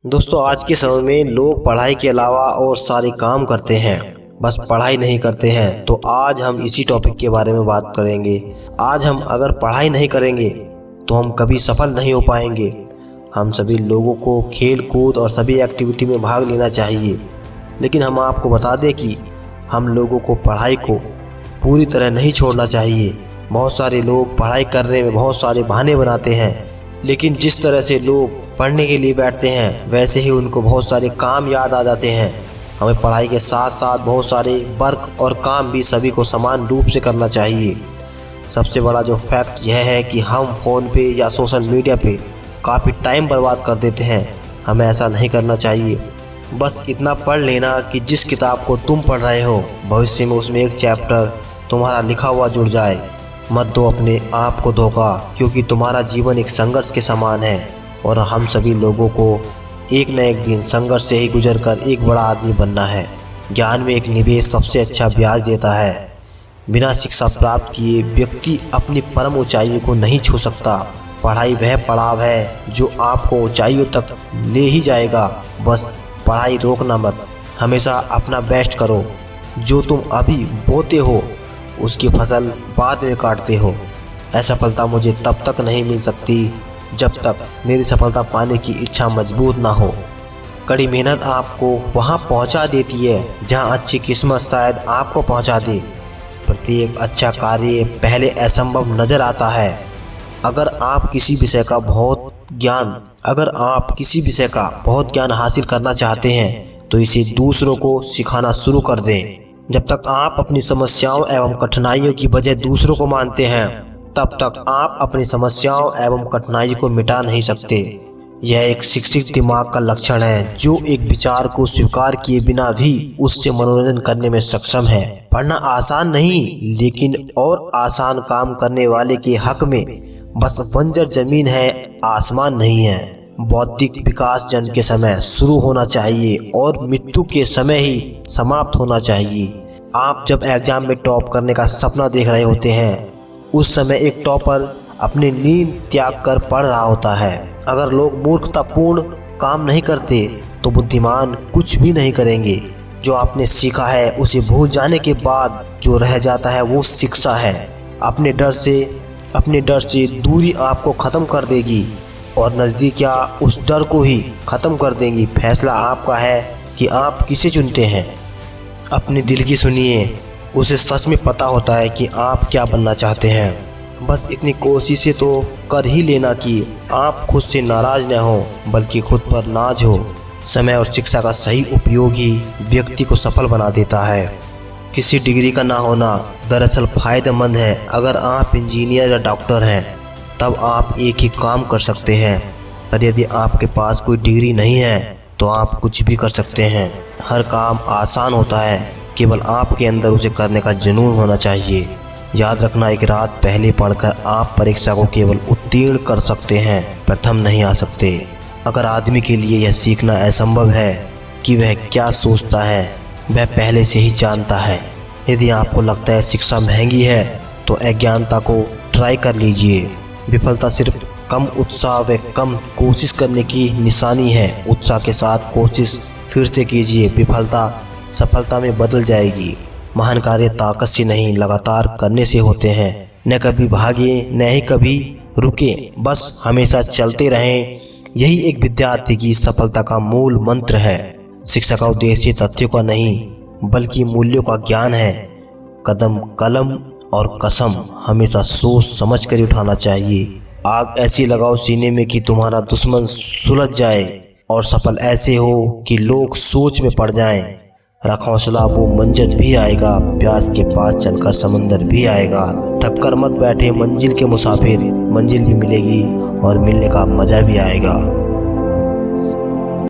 दोस्तों, आज के समय में लोग पढ़ाई के अलावा और सारे काम करते हैं, बस पढ़ाई नहीं करते हैं। तो आज हम इसी टॉपिक के बारे में बात करेंगे। आज हम अगर पढ़ाई नहीं करेंगे तो हम कभी सफल नहीं हो पाएंगे। हम सभी लोगों को खेल कूद और सभी एक्टिविटी में भाग लेना चाहिए, लेकिन हम आपको बता दें कि हम लोगों को पढ़ाई को पूरी तरह नहीं छोड़ना चाहिए। बहुत सारे लोग पढ़ाई करने में बहुत सारे बहाने बनाते हैं, लेकिन जिस तरह से लोग पढ़ने के लिए बैठते हैं वैसे ही उनको बहुत सारे काम याद आ जाते हैं। हमें पढ़ाई के साथ साथ बहुत सारे वर्क और काम भी सभी को समान रूप से करना चाहिए। सबसे बड़ा जो फैक्ट यह है कि हम फ़ोन पे या सोशल मीडिया पे काफ़ी टाइम बर्बाद कर देते हैं। हमें ऐसा नहीं करना चाहिए। बस इतना पढ़ लेना कि जिस किताब को तुम पढ़ रहे हो भविष्य में उसमें एक चैप्टर तुम्हारा लिखा हुआ जुड़ जाए। मत दो अपने आप को धोखा, क्योंकि तुम्हारा जीवन एक संघर्ष के समान है और हम सभी लोगों को एक न एक दिन संघर्ष से ही गुजरकर एक बड़ा आदमी बनना है। ज्ञान में एक निवेश सबसे अच्छा ब्याज देता है। बिना शिक्षा प्राप्त किए व्यक्ति अपनी परम ऊंचाइयों को नहीं छू सकता। पढ़ाई वह पड़ाव है जो आपको ऊंचाइयों तक ले ही जाएगा। बस पढ़ाई रोकना मत, हमेशा अपना बेस्ट करो। जो तुम अभी बोते हो उसकी फसल बाद में काटते हो। असफलता मुझे तब तक नहीं मिल सकती जब तक मेरी सफलता पाने की इच्छा मजबूत ना हो। कड़ी मेहनत आपको वहां पहुंचा देती है जहां अच्छी किस्मत शायद आपको पहुंचा दे। प्रत्येक अच्छा कार्य पहले असंभव नजर आता है। अगर आप किसी विषय का बहुत ज्ञान हासिल करना चाहते हैं तो इसे दूसरों को सिखाना शुरू कर दें। जब तक आप अपनी समस्याओं एवं कठिनाइयों की वजह दूसरों को मानते हैं तब तक आप अपनी समस्याओं एवं कठिनाई को मिटा नहीं सकते। यह एक शिक्षित दिमाग का लक्षण है जो एक विचार को स्वीकार किए बिना भी उससे मनोरंजन करने में सक्षम है। पढ़ना आसान नहीं, लेकिन और आसान काम करने वाले के हक में बस बंजर जमीन है, आसमान नहीं है। बौद्धिक विकास जन्म के समय शुरू होना चाहिए और मृत्यु के समय ही समाप्त होना चाहिए। आप जब एग्जाम में टॉप करने का सपना देख रहे होते हैं उस समय एक टॉपर अपनी नींद त्याग कर पढ़ रहा होता है। अगर लोग मूर्खतापूर्ण काम नहीं करते तो बुद्धिमान कुछ भी नहीं करेंगे। जो आपने सीखा है उसे भूल जाने के बाद जो रह जाता है वो शिक्षा है। अपने डर से दूरी आपको ख़त्म कर देगी और नज़दीकियाँ उस डर को ही ख़त्म कर देंगी। फैसला आपका है कि आप किसे चुनते हैं। अपने दिल की सुनिए, उसे सच में पता होता है कि आप क्या बनना चाहते हैं। बस इतनी कोशिशें तो कर ही लेना कि आप खुद से नाराज़ न हो बल्कि खुद पर नाज हो। समय और शिक्षा का सही उपयोग ही व्यक्ति को सफल बना देता है। किसी डिग्री का ना होना दरअसल फ़ायदेमंद है। अगर आप इंजीनियर या डॉक्टर हैं तब आप एक ही काम कर सकते हैं, पर यदि आपके पास कोई डिग्री नहीं है तो आप कुछ भी कर सकते हैं। हर काम आसान होता है, केवल आपके अंदर उसे करने का जुनून होना चाहिए। याद रखना, एक रात पहले पढ़कर आप परीक्षा को केवल उत्तीर्ण कर सकते हैं, प्रथम नहीं आ सकते। अगर आदमी के लिए यह सीखना असंभव है कि वह क्या सोचता है वह पहले से ही जानता है। यदि आपको लगता है शिक्षा महंगी है तो अज्ञानता को ट्राई कर लीजिए। विफलता सिर्फ कम उत्साह व कम कोशिश करने की निशानी है। उत्साह के साथ कोशिश फिर से कीजिए, विफलता सफलता में बदल जाएगी। महान कार्य ताकत से नहीं लगातार करने से होते हैं। न कभी भागे न ही कभी रुके, बस हमेशा चलते रहें। यही एक विद्यार्थी की सफलता का मूल मंत्र है। शिक्षा का उद्देश्य तथ्यों का नहीं बल्कि मूल्यों का ज्ञान है। कदम कलम और कसम हमेशा सोच समझ कर उठाना चाहिए। आग ऐसी लगाओ सीने में कि तुम्हारा दुश्मन सुलझ जाए और सफल ऐसे हो कि लोग सोच में पड़ जाएं। रख हौसला, वो मंजिल भी आएगा। प्यास के पास चलकर समंदर भी आएगा। थक कर मत बैठे मंजिल के मुसाफिर, मंजिल भी मिलेगी और मिलने का मजा भी आएगा।